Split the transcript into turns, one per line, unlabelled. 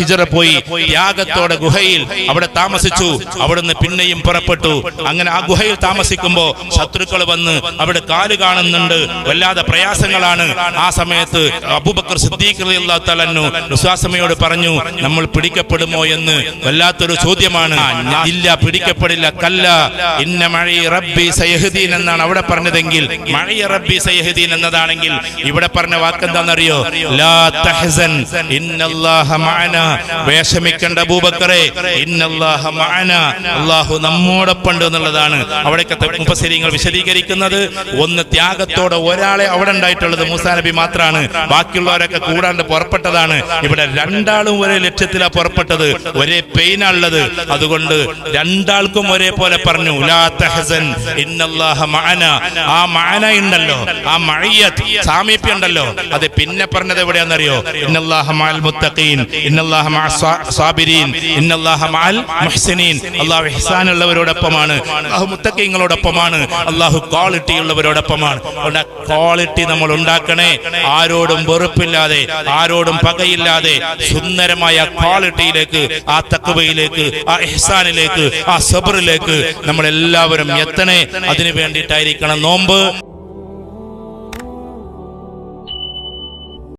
ഹിജറ പോയി ത്യാഗത്തോടെ ഗുഹയിൽ അവിടെ താമസിച്ചു. അവിടുന്ന് പിന്നെയും പുറപ്പെട്ടു. അങ്ങനെ ആ ഗുഹയിൽ താമസിക്കുമ്പോ ശത്രുക്കൾ വന്ന് അവിടെ കാല് കാണുന്നുണ്ട്, വല്ലാതെ പ്രയാസങ്ങളാണ്. ആ സമയത്ത് അബൂബക്കർ സിദ്ദീഖ് റളിയല്ലാഹു തആല അൻഹു വിശ്വാസമയോട് പറഞ്ഞു, നമ്മൾ പിടിക്കപ്പെടുമോ എന്ന് വല്ലാത്തൊരു ചോദ്യമാണ്. ഇല്ല, പിടിക്കപ്പെടില്ല. കല്ല ഇന്ന മഈ റബ്ബി സയഹ്ദീൻ എന്നാണ് അവിടെ പറഞ്ഞതെങ്കിൽ, മഈ റബ്ബി സയഹ്ദീൻ എന്നതാണെങ്കിൽ ഇവിടെ പറഞ്ഞ വാക്കെന്താണെന്നറിയോ? ലാ തഹ്സൻ ഇന്നല്ലാഹ മഅനാ. വിഷമിക്കേണ്ട അബൂബക്കറെ, ഇന്നല്ലാഹ മഅനാ, അല്ലാഹു നമ്മോടൊപ്പമുണ്ട് എന്നുള്ളതാണ് അവിടേക്കത്തെ മുഫസ്സിരീങ്ങൾ വിശദീകരിക്കുന്നത്. ഒന്ന് ത്യാഗത്തോടെ ഒരാളെ അവിടെ ഉണ്ടായിട്ടുള്ളത് മൂസാ നബി മാത്രമാണ്, ബാക്കിയുള്ളവരൊക്കെ കൂടാണ്ട് പുറപ്പെട്ടതാണ്. ഇവിടെ രണ്ടാളും ഒരേ ലക്ഷ്യത്തിലാണ് പുറപ്പെട്ടത്, ഒരേ പെയിനാണുള്ളത്. അതുകൊണ്ട് രണ്ടാൾക്കും ഒരേപോലെ പറഞ്ഞു ലാ തഹ്സൻ ഇന്നല്ലാഹ മഅനാ. ആ മഅന ഉണ്ടല്ലോ, ആ മഅയ്യത്ത് സാമീപ്യം ഉണ്ടല്ലോ, അത് പിന്നെ പറഞ്ഞത് എവിടെയാണെന്നറിയോ? ഇന്നല്ലാഹ മഅൽ മുത്തഖീൻ, ഇന്നല്ലാഹ മഅസ് സാബിരീൻ, ഇന്നല്ലാഹ മഅൽ മുഹ്സിനീൻ. അല്ലാഹു ഇഹ്സാനുള്ളവരോടൊപ്പമാണ്, അല്ലാഹു മുത്തഖീങ്ങളോടൊപ്പമാണ്, അല്ലാഹു ക്വാളിറ്റി ഉള്ളവരോടൊപ്പമാണ്. അതുകൊണ്ട് ക്വാളിറ്റി നമ്മൾ ഉണ്ടാക്കണേ. ആരോടും വെറുപ്പില്ലാതെ, ആരോടും പകയില്ലാതെ സുന്ദരമായ ക്വാളിറ്റിയിലേക്ക്, ആ തഖ്വയിലേക്ക്, ആ ഇഹ്സാനിലേക്ക്, ആ സബ്റിലേക്ക് നമ്മൾ എല്ലാവരും എത്തണേ. അതിനു വേണ്ടിയിട്ടായിരിക്കണം നോമ്പ്.